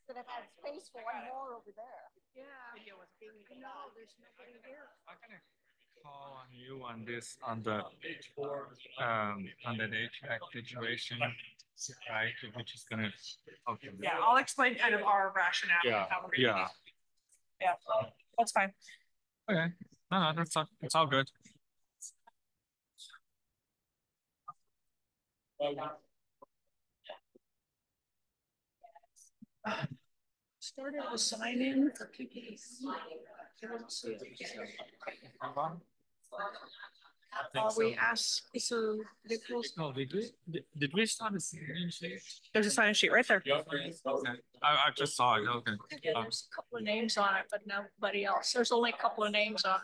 Could have had space for one more over there. Yeah. No, there's nobody here. I'm gonna call on you on this on the HVAC situation, right? Which is gonna okay. Yeah, I'll explain kind of our rationale. Yeah, how we're yeah. Yeah, that's fine. Okay. No, it's all good. Started a sign in for people. We asked, so Nichols, No, did we start a sign-in sheet? there's a sign sheet right there. Okay. I just saw it. Okay. Yeah, there's a couple of names on it, but nobody else. There's only a couple of names on it.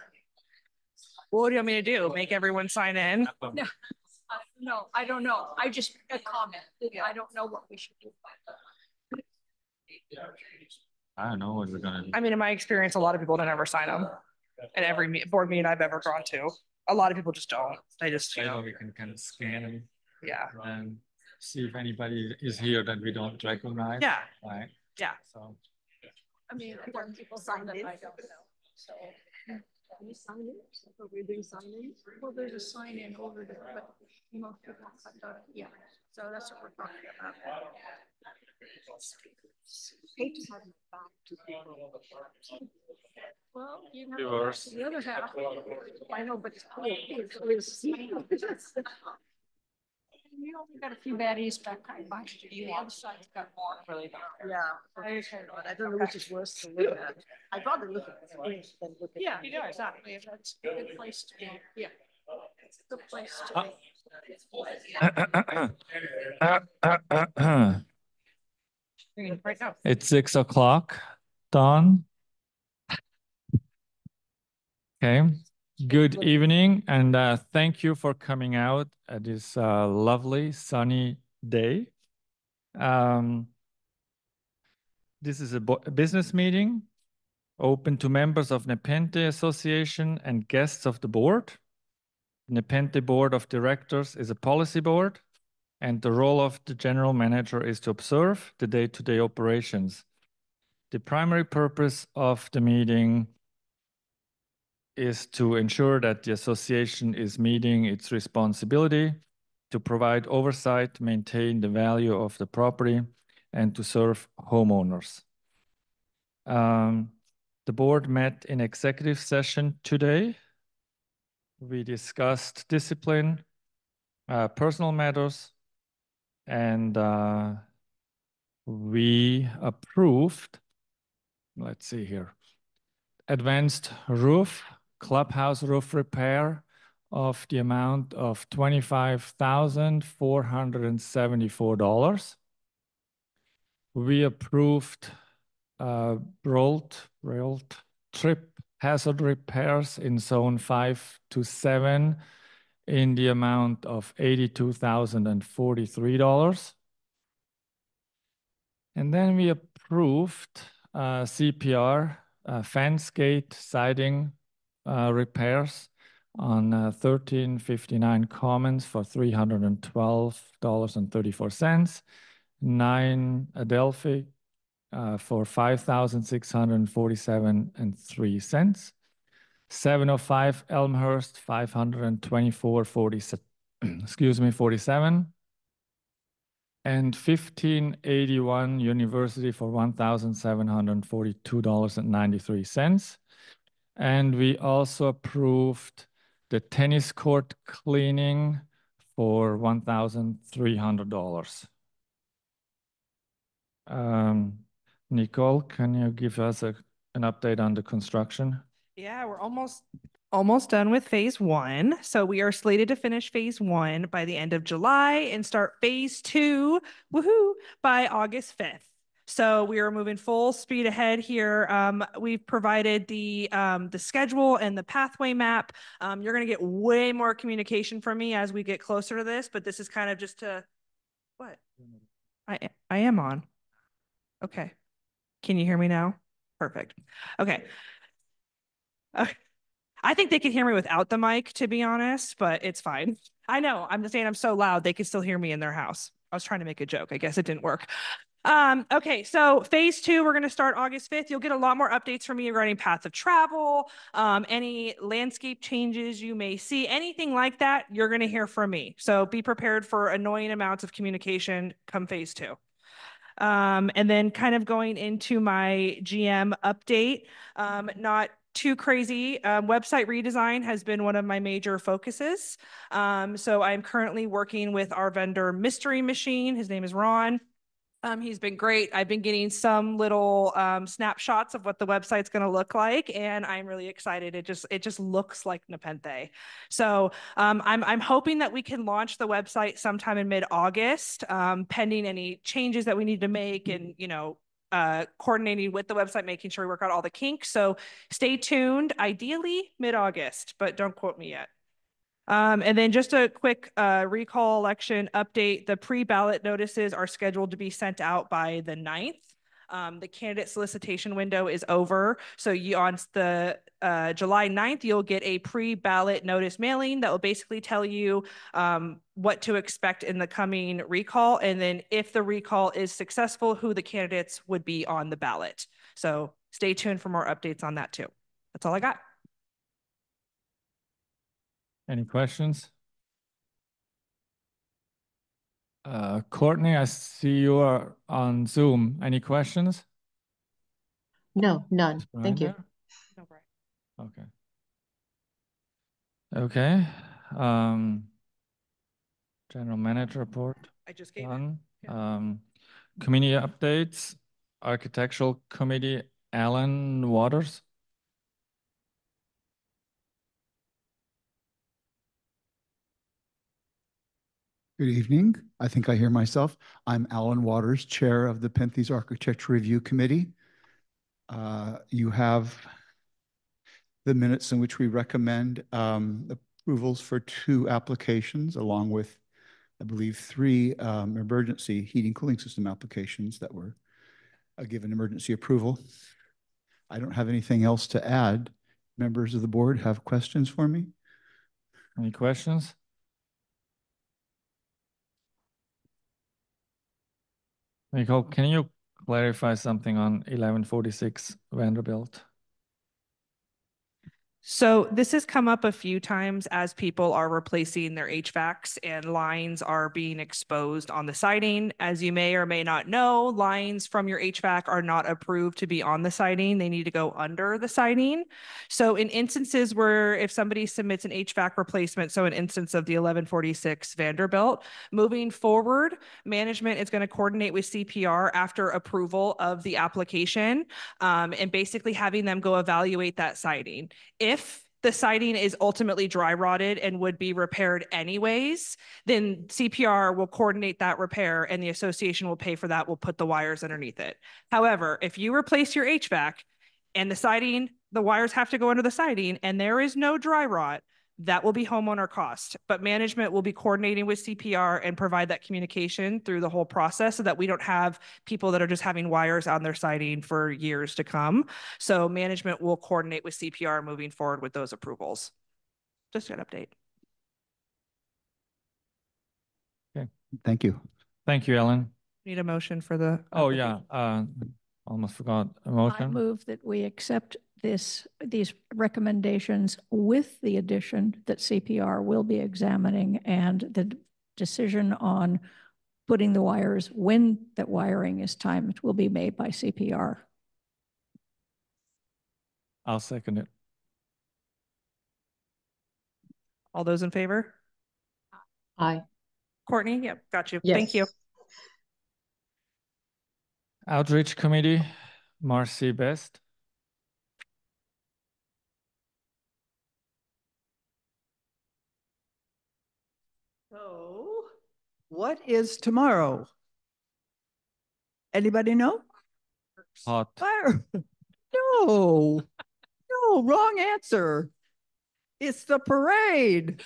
What do you want me to do? Make everyone sign in? No, no, I don't know. I just a comment. I don't know what we should do. I don't know what we're gonna do. I mean, in my experience, a lot of people don't ever sign them. In every board meeting I've ever gone to, a lot of people just don't. They just, Maybe we can kind of scan them yeah, and see if anybody is here that we don't recognize. yeah, Right. yeah. So I mean, when people sign it, I don't know. So. Can you sign in? Are we doing sign in? Well, there's a sign in over there, but most people haven't done it. Yeah, so that's what we're talking about. Hate to have it back to people. Well, you Viewers. the other half. I know, but it's cool. You only got a few baddies back behind you. The other side's got more. Really don't. Yeah. I don't know which is worse to look at. I'd rather look at the things than look at. Yeah, exactly. That's a good place to be. Yeah. It's a good place to be. Right now. It's 6 o'clock, Dawn. Okay. Good evening, and thank you for coming out at this lovely sunny day. This is a business meeting open to members of Nepenthe Association and guests of the board. Nepenthe Board of Directors is a policy board, and the role of the general manager is to observe the day-to-day operations. The primary purpose of the meeting is to ensure that the association is meeting its responsibility to provide oversight, maintain the value of the property, and to serve homeowners. The board met in executive session today. We discussed discipline, personal matters, and we approved, let's see here, advanced roof, clubhouse roof repair of the amount of $25,474. We approved rolled trip hazard repairs in zone 5 to 7 in the amount of $82,043. And then we approved CPR fence gate siding repairs on 1359 Commons for $312.34. 9 Adelphi for $5,647.03. 705 Elmhurst, $524.47. Excuse me, 47. And 1581 University for $1,742.93. And we also approved the tennis court cleaning for $1,300. Nicole, can you give us an update on the construction? Yeah, we're almost done with phase 1. So we are slated to finish phase 1 by the end of July and start phase 2, woohoo, by August 5th. So we are moving full speed ahead here. We've provided the schedule and the pathway map. You're going to get way more communication from me as we get closer to this, but this is kind of just to, what? I am on. Okay. Can you hear me now? Perfect. Okay. I think they can hear me without the mic, to be honest, but it's fine. I know. I'm just saying I'm so loud, they can still hear me in their house. I was trying to make a joke. I guess it didn't work. Okay, so phase 2, we're going to start August 5th. You'll get a lot more updates from me regarding path of travel, any landscape changes you may see, anything like that, you're going to hear from me. So be prepared for annoying amounts of communication come phase 2. And then kind of going into my GM update, not too crazy. Website redesign has been one of my major focuses. So I'm currently working with our vendor Mystery Machine. His name is Ron. He's been great. I've been getting some little snapshots of what the website's going to look like, and I'm really excited. It just looks like Nepenthe. So I'm hoping that we can launch the website sometime in mid-August, pending any changes that we need to make, and coordinating with the website, making sure we work out all the kinks. So stay tuned. Ideally mid-August, but don't quote me yet. And then just a quick recall election update. The pre-ballot notices are scheduled to be sent out by the 9th. The candidate solicitation window is over. So on the July 9th, you'll get a pre-ballot notice mailing that will basically tell you what to expect in the coming recall. And then if the recall is successful, who the candidates would be on the ballot. So stay tuned for more updates on that too. That's all I got. Any questions? Courtney, I see you are on Zoom. Any questions? No, none. Thank you. No, Brian. Okay. Okay. General manager report. I just gave it. Done. Yeah. Committee updates. Architectural committee, Alan Waters. Good evening. I think I hear myself. I'm Alan Waters, Chair of the Penthes Architecture Review Committee. You have the minutes in which we recommend approvals for 2 applications, along with, I believe, 3 emergency heating cooling system applications that were given emergency approval. I don't have anything else to add. Members of the board have questions for me? Any questions? Nicole, can you clarify something on 1146 Vanderbilt? So this has come up a few times as people are replacing their HVACs and lines are being exposed on the siding. As you may or may not know, lines from your HVAC are not approved to be on the siding. They need to go under the siding. So in instances where if somebody submits an HVAC replacement, so an instance of the 1146 Vanderbilt, moving forward, management is going to coordinate with CPR after approval of the application, and basically having them go evaluate that siding. If the siding is ultimately dry rotted and would be repaired anyways, then CPR will coordinate that repair and the association will pay for that. We'll put the wires underneath it. However, if you replace your HVAC and the siding, the wires have to go under the siding and there is no dry rot, that will be homeowner cost. But management will be coordinating with CPR and provide that communication through the whole process so that we don't have people that are just having wires on their siding for years to come. So management will coordinate with CPR moving forward with those approvals. Just an update. Okay. Thank you. Thank you, Ellen. Need a motion for the. Oh, yeah. Almost forgot a motion. I move that we accept these recommendations with the addition that CPR will be examining and the decision on putting the wires when that wiring is timed will be made by CPR. I'll second it. All those in favor? Aye. Courtney? Yep, got you. Yes. Thank you. Outreach committee, Marcy Best. So, what is tomorrow? Anybody know? Hot. Fire. No, no, wrong answer. It's the parade.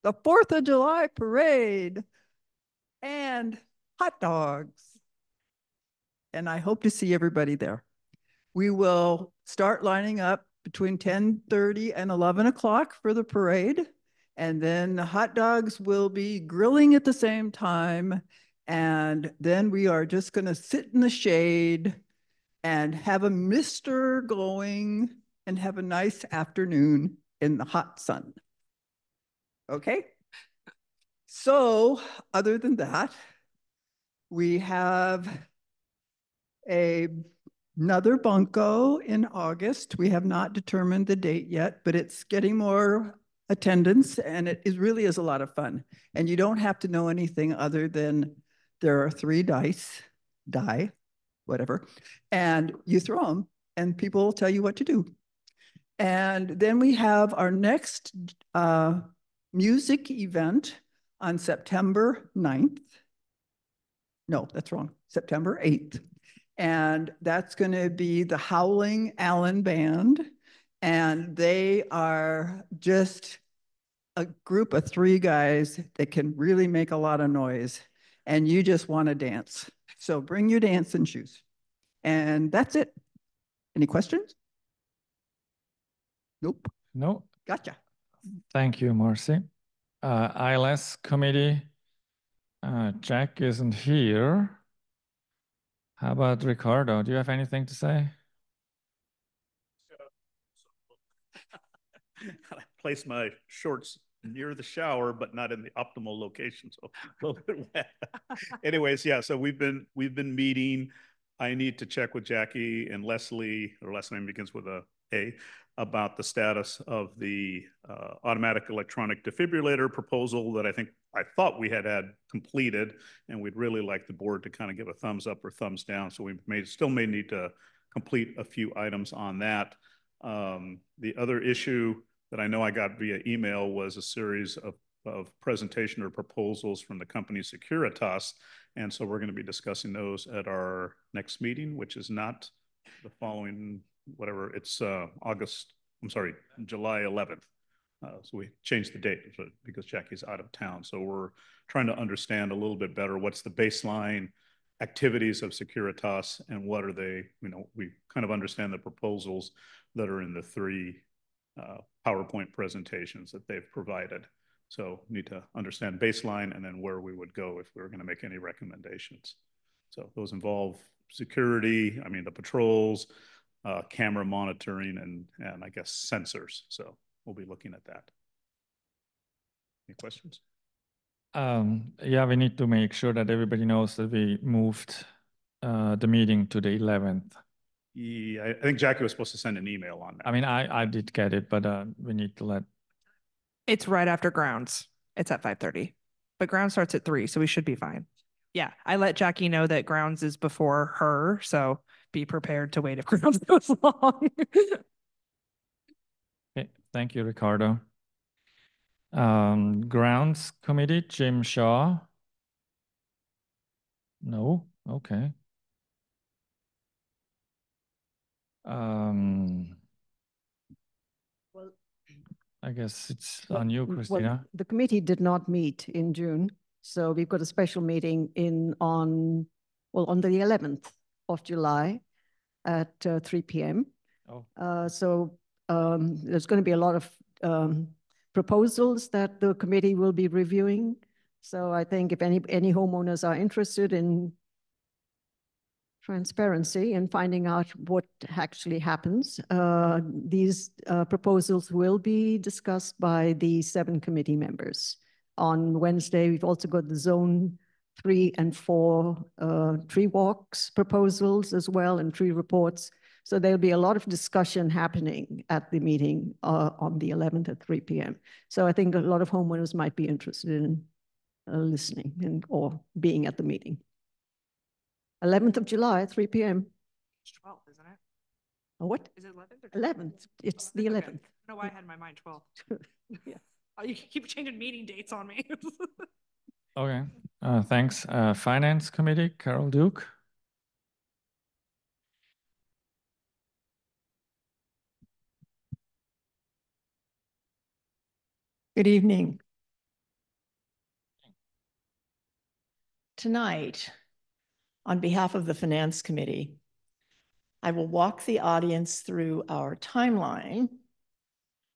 The 4th of July parade and hot dogs. And I hope to see everybody there. We will start lining up between 10:30 and 11 o'clock for the parade. And then the hot dogs will be grilling at the same time. And then we are just going to sit in the shade and have a mister going and have a nice afternoon in the hot sun. Okay? So other than that, we have another bunco in August. We have not determined the date yet, but it's getting more attendance and it really is a lot of fun. And you don't have to know anything other than there are 3 die, whatever, and you throw them and people will tell you what to do. And then we have our next music event on September 9th. No, that's wrong, September 8th. And that's going to be the Howling Allen Band. And they are just a group of 3 guys that can really make a lot of noise. And you just want to dance. So bring your dancing shoes. And that's it. Any questions? Nope. No, Gotcha. thank you, Marcy. ILS committee, Jack isn't here. How about Ricardo? Do you have anything to say? I place my shorts near the shower, but not in the optimal location, so a little bit wet. Anyways, yeah, so we've been meeting. I need to check with Jackie and Leslie, her last name begins with a A, about the status of the automatic electronic defibrillator proposal that I thought we had completed, and we'd really like the board to kind of give a thumbs up or thumbs down. So we still may need to complete a few items on that. The other issue that I know I got via email was a series of presentation or proposals from the company Securitas. And so we're going to be discussing those at our next meeting, which is not the following, whatever, it's July 11th. So we changed the date because Jackie's out of town. So we're trying to understand a little bit better what's the baseline activities of Securitas and what are they, we kind of understand the proposals that are in the 3 PowerPoint presentations that they've provided. So need to understand baseline and then where we would go if we were going to make any recommendations. So those involve security, the patrols, camera monitoring, and I guess sensors. So we'll be looking at that. Any questions? Yeah, we need to make sure that everybody knows that we moved the meeting to the 11th. Yeah, I think Jackie was supposed to send an email on that. I did get it, but we need to let. It's right after grounds. It's at 5:30, but grounds starts at 3, so we should be fine. Yeah, I let Jackie know that grounds is before her, so be prepared to wait if grounds goes long. Okay, thank you, Ricardo. Grounds committee, Jim Shaw. No, okay. Well, I guess it's on you, Christina. Well, the committee did not meet in June, so we've got a special meeting on the 11th of July at 3 p.m. Oh. So there's going to be a lot of proposals that the committee will be reviewing. So I think if any homeowners are interested in transparency and finding out what actually happens, these proposals will be discussed by the 7 committee members. On Wednesday, we've also got the Zone 3 and 4 tree walks proposals as well, and tree reports. So there'll be a lot of discussion happening at the meeting on the 11th at 3 p.m. So I think a lot of homeowners might be interested in listening or being at the meeting. 11th of July, 3 p.m. It's 12th, isn't it? What? Is it 11th or 11th. It's the 11th. Okay. I don't know why I had in my mind 12. Yeah. Oh, you keep changing meeting dates on me. Okay, thanks. Finance committee, Carol Duke. Good evening. Tonight, on behalf of the Finance Committee, I will walk the audience through our timeline,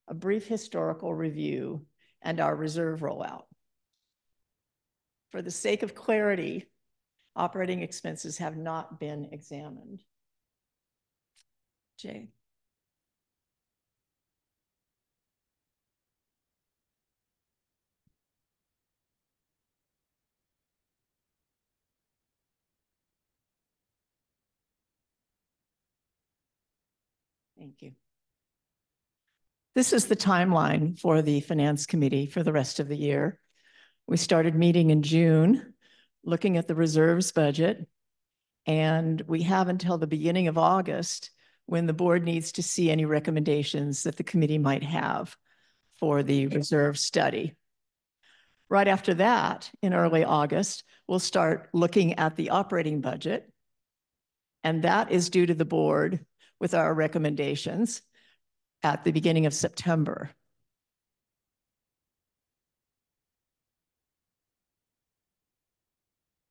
a brief historical review, and our reserve rollout. For the sake of clarity, Operating expenses have not been examined. Jay? Thank you. This is the timeline for the Finance Committee for the rest of the year. We started meeting in June, looking at the reserves budget, and we have until the beginning of August when the board needs to see any recommendations that the committee might have for the reserve study. Right after that, in early August, we'll start looking at the operating budget, and that is due to the board with our recommendations at the beginning of September.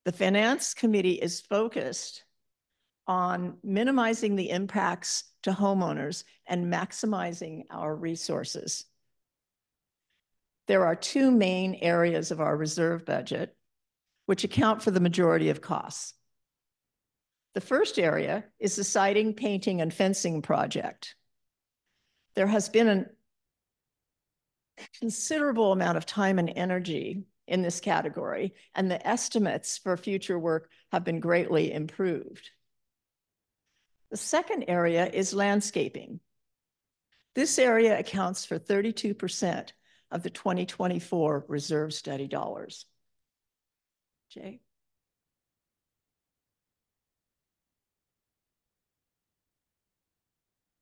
The Finance Committee is focused on minimizing the impacts to homeowners and maximizing our resources. There are two main areas of our reserve budget which account for the majority of costs. The first area is the siding, painting, and fencing project. There has been a considerable amount of time and energy in this category, and the estimates for future work have been greatly improved. The second area is landscaping. This area accounts for 32% of the 2024 reserve study dollars. Jay?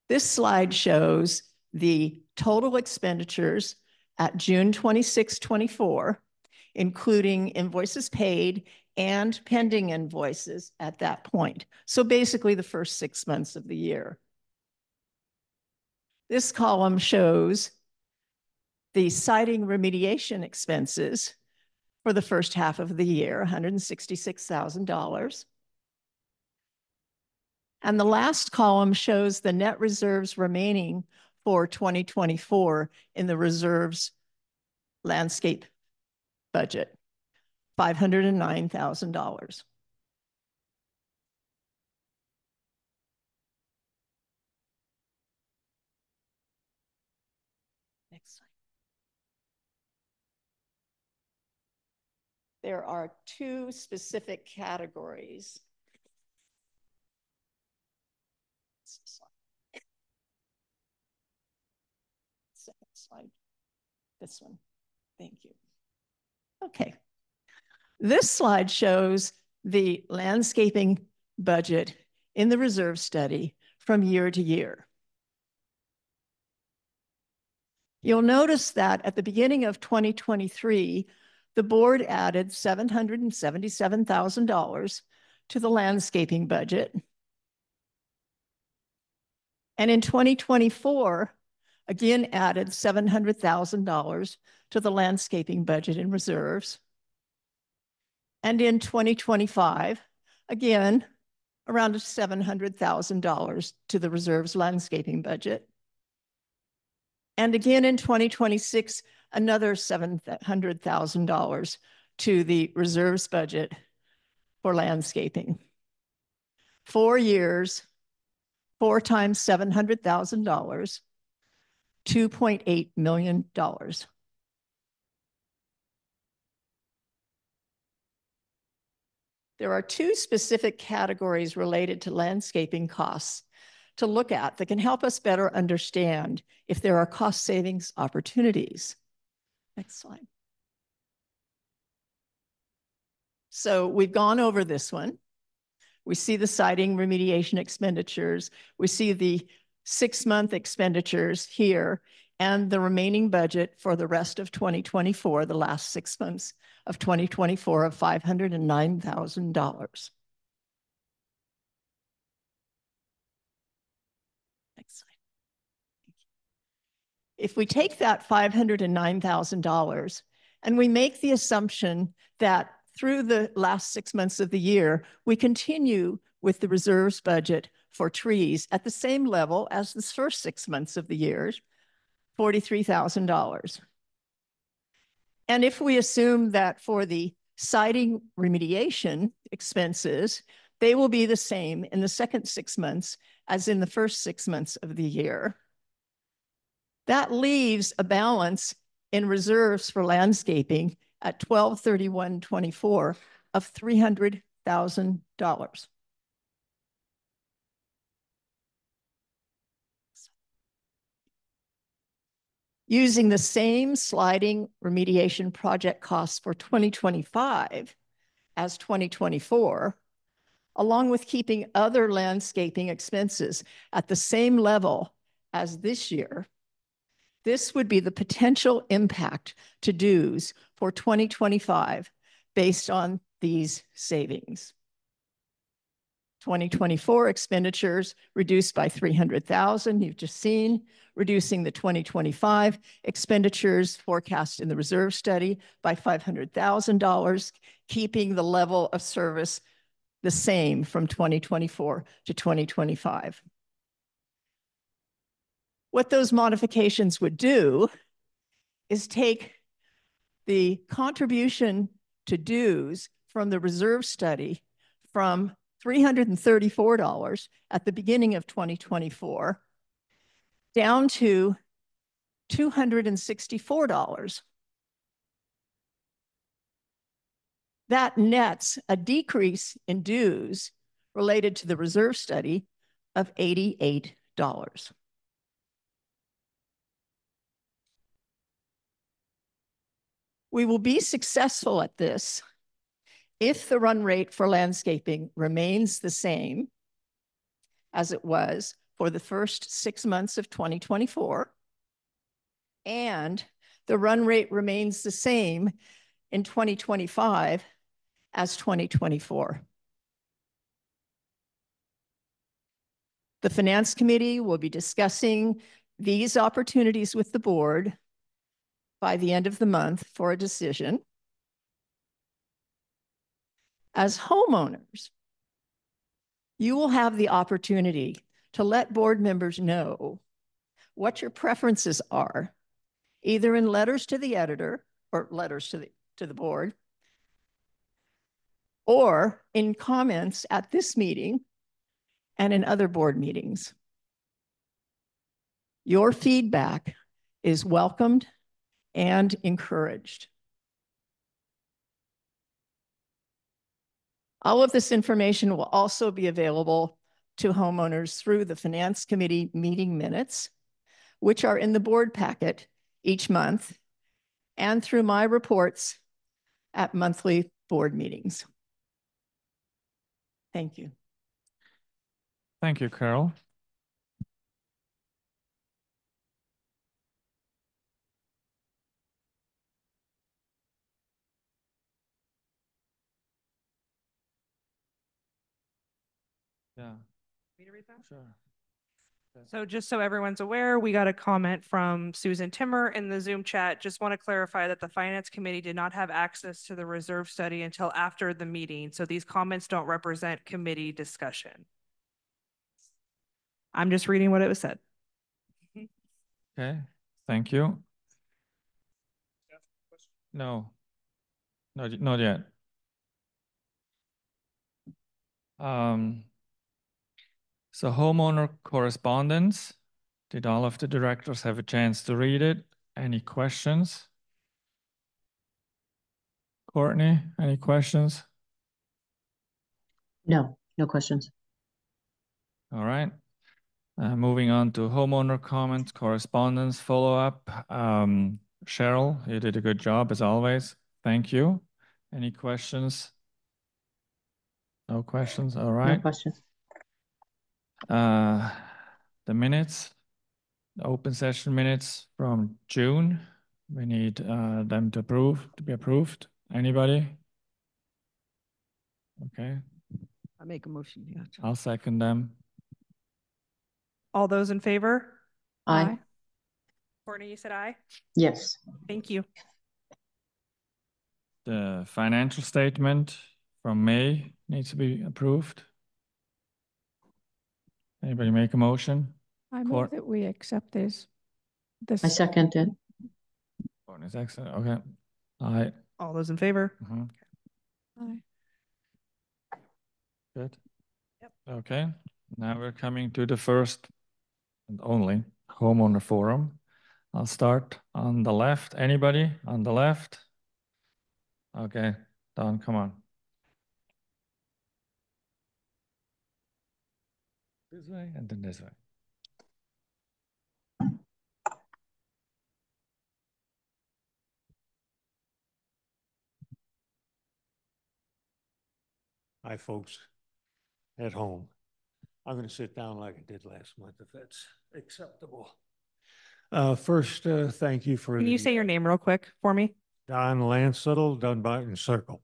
This slide shows the total expenditures at June 26, 24, including invoices paid and pending invoices at that point. So basically the first 6 months of the year. This column shows the siding remediation expenses for the first half of the year, $166,000. And the last column shows the net reserves remaining for 2024 in the reserves landscape budget, $509,000. Next slide. There are two specific categories. Second slide. This one. Thank you. Okay. This slide shows the landscaping budget in the reserve study from year to year. You'll notice that at the beginning of 2023, the board added $777,000 to the landscaping budget. And in 2024, again added $700,000 to the landscaping budget in reserves. And in 2025, again, around $700,000 to the reserves landscaping budget. And again in 2026, another $700,000 to the reserves budget for landscaping. 4 years, 4 times $700,000, $2.8 million. There are two specific categories related to landscaping costs to look at that can help us better understand if there are cost savings opportunities. Next slide. So we've gone over this one. We see the siding remediation expenditures. We see the 6-month expenditures here and the remaining budget for the rest of 2024, the last 6 months of 2024 of $509,000. Next slide. If we take that $509,000 and we make the assumption that through the last 6 months of the year, we continue with the reserves budget for trees at the same level as the first 6 months of the year, $43,000. And if we assume that for the Siding remediation expenses, they will be the same in the second 6 months as in the first 6 months of the year. That leaves a balance in reserves for landscaping at 12/31/24 of $300,000. Using the same sliding remediation project costs for 2025 as 2024, along with keeping other landscaping expenses at the same level as this year, this would be the potential impact to dues for 2025 based on these savings. 2024 expenditures reduced by $300,000, you've just seen, reducing the 2025 expenditures forecast in the reserve study by $500,000, keeping the level of service the same from 2024 to 2025. What those modifications would do is take the contribution to dues from the reserve study from $334 at the beginning of 2024 down to $264. That nets a decrease in dues related to the reserve study of $88. We will be successful at this if the run rate for landscaping remains the same as it was for the first 6 months of 2024, and the run rate remains the same in 2025 as 2024. The Finance Committee will be discussing these opportunities with the board by the end of the month for a decision. As homeowners, you will have the opportunity to let board members know what your preferences are, either in letters to the editor or letters to the board, or in comments at this meeting and in other board meetings. Your feedback is welcomed and encouraged. All of this information will also be available to homeowners through the Finance Committee meeting minutes, which are in the board packet each month, and through my reports at monthly board meetings. Thank you. Thank you, Carol. Yeah. Me to read that? Sure. So just so everyone's aware, we got a comment from Susan Timmer in the Zoom chat. Just want to clarify that the Finance Committee did not have access to the reserve study until after the meeting. So these comments don't represent committee discussion. I'm just reading what it was said. Okay, thank you. No, not yet. So homeowner correspondence, did all of the directors have a chance to read it? Any questions? Courtney, any questions? No, no questions. All right. Moving on to homeowner comments, correspondence, follow-up. Cheryl, you did a good job as always. Thank you. Any questions? No questions, all right. No questions. The minutes, the open session minutes from June. We need them to be approved. Anybody? Okay, I make a motion, yeah. I'll second them. All those in favor? Aye. Courtney, you said aye? Yes. Thank you. The financial statement from May needs to be approved. Anybody make a motion? I move that we accept this. I second it. Courtney's excellent, okay. Aye. All those in favor? Mhm. Aye. Good. Yep. Okay, now we're coming to the first and only homeowner forum. I'll start on the left. Anybody on the left? Okay, Don, come on. This way and then this way. Hi, folks at home. I'm going to sit down like I did last month, if that's acceptable. First, thank you for Can you say your name real quick for me? Don Lansettle, Dunbarton Circle.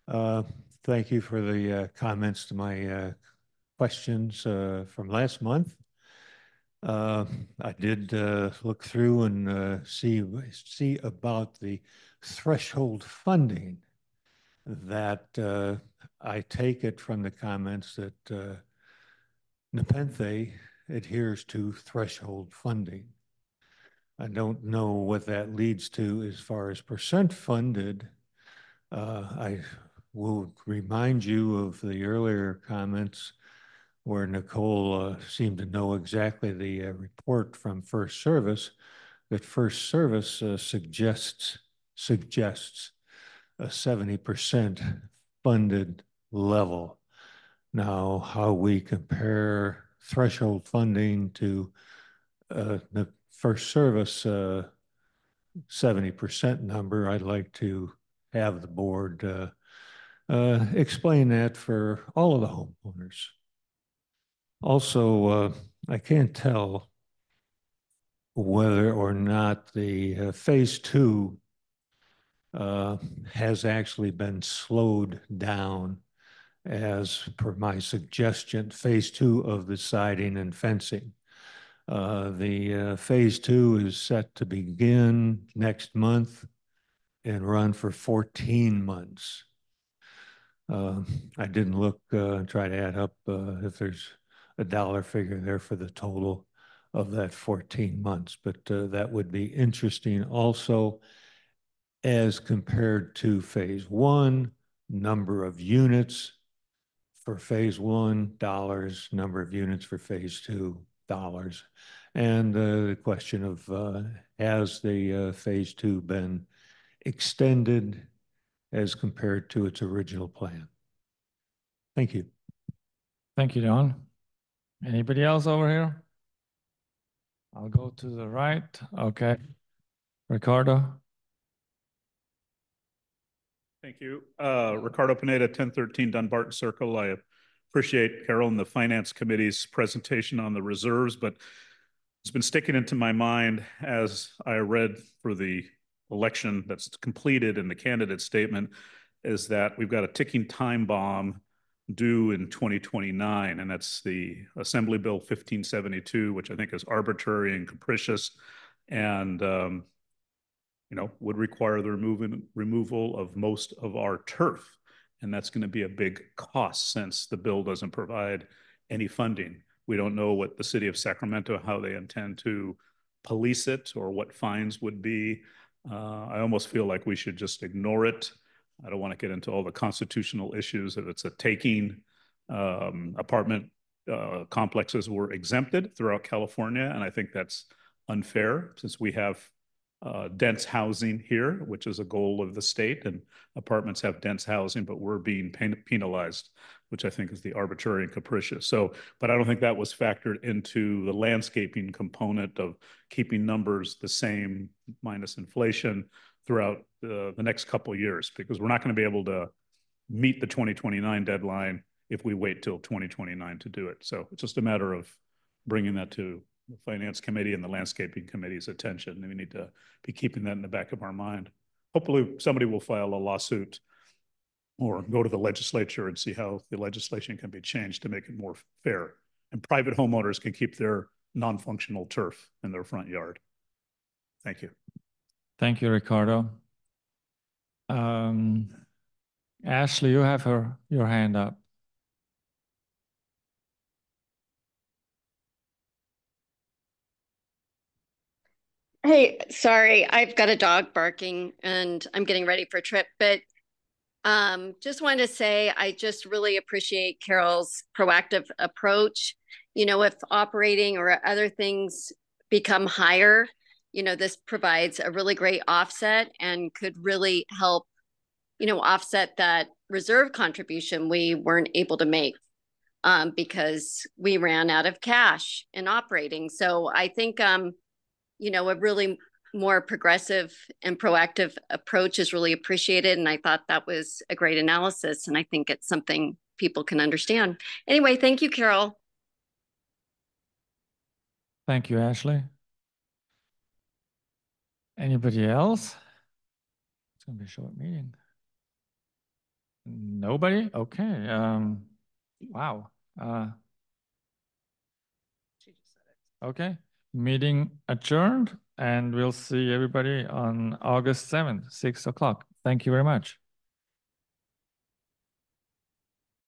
Thank you for the comments to my questions from last month. I did look through and see about the threshold funding that I take it from the comments that Nepenthe adheres to threshold funding. I don't know what that leads to as far as percent funded. I will remind you of the earlier comments where Nicole seemed to know exactly the report from First Service, that First Service suggests a 70% funded level. Now, how we compare threshold funding to the First Service 70% number, I'd like to have the board explain that for all of the homeowners. Also, I can't tell whether or not the phase 2 has actually been slowed down as per my suggestion, phase 2 of the siding and fencing. The phase 2 is set to begin next month and run for 14 months. I didn't look, try to add up if there's a dollar figure there for the total of that 14 months, but that would be interesting also as compared to phase 1, number of units for phase 1, dollars, number of units for phase 2, dollars. And the question of has the phase 2 been extended as compared to its original plan? Thank you. Thank you, Don. Anybody else over here? I'll go to the right. Okay. Ricardo. Thank you. Ricardo Pineda, 1013 Dunbarton Circle. I appreciate Carol and the Finance Committee's presentation on the reserves, but it's been sticking into my mind as I read for the election that's completed in the candidate statement is that we've got a ticking time bomb due in 2029, and that's the Assembly Bill 1572, which I think is arbitrary and capricious and would require the removal of most of our turf. And that's going to be a big cost since the bill doesn't provide any funding. We don't know what the city of Sacramento, how they intend to police it or what fines would be. I almost feel like we should just ignore it. I don't want to get into all the constitutional issues if it's a taking. Apartment complexes were exempted throughout California, and I think that's unfair since we have dense housing here, which is a goal of the state, and apartments have dense housing, but we're being penalized, which I think is the arbitrary and capricious. So, but I don't think that was factored into the landscaping component of keeping numbers the same minus inflation throughout the next couple of years, because we're not going to be able to meet the 2029 deadline if we wait till 2029 to do it. So it's just a matter of bringing that to the Finance Committee and the Landscaping Committee's attention. And we need to be keeping that in the back of our mind. Hopefully somebody will file a lawsuit or go to the legislature and see how the legislation can be changed to make it more fair. And private homeowners can keep their non-functional turf in their front yard. Thank you. Thank you, Ricardo. Ashley, you have your hand up. Hey, sorry, I've got a dog barking and I'm getting ready for a trip, but Just wanted to say, I just really appreciate Carol's proactive approach. You know, if operating or other things become higher, you know, this provides a really great offset and could really help, you know, offset that reserve contribution we weren't able to make because we ran out of cash in operating. So I think, you know, a really more progressive and proactive approach is really appreciated. And I thought that was a great analysis. And I think it's something people can understand. Anyway, thank you, Carol. Thank you, Ashley. Anybody else? It's going to be a short meeting. Nobody? Okay. Wow. Okay. Meeting adjourned, and we'll see everybody on August 7th, 6 o'clock. Thank you very much.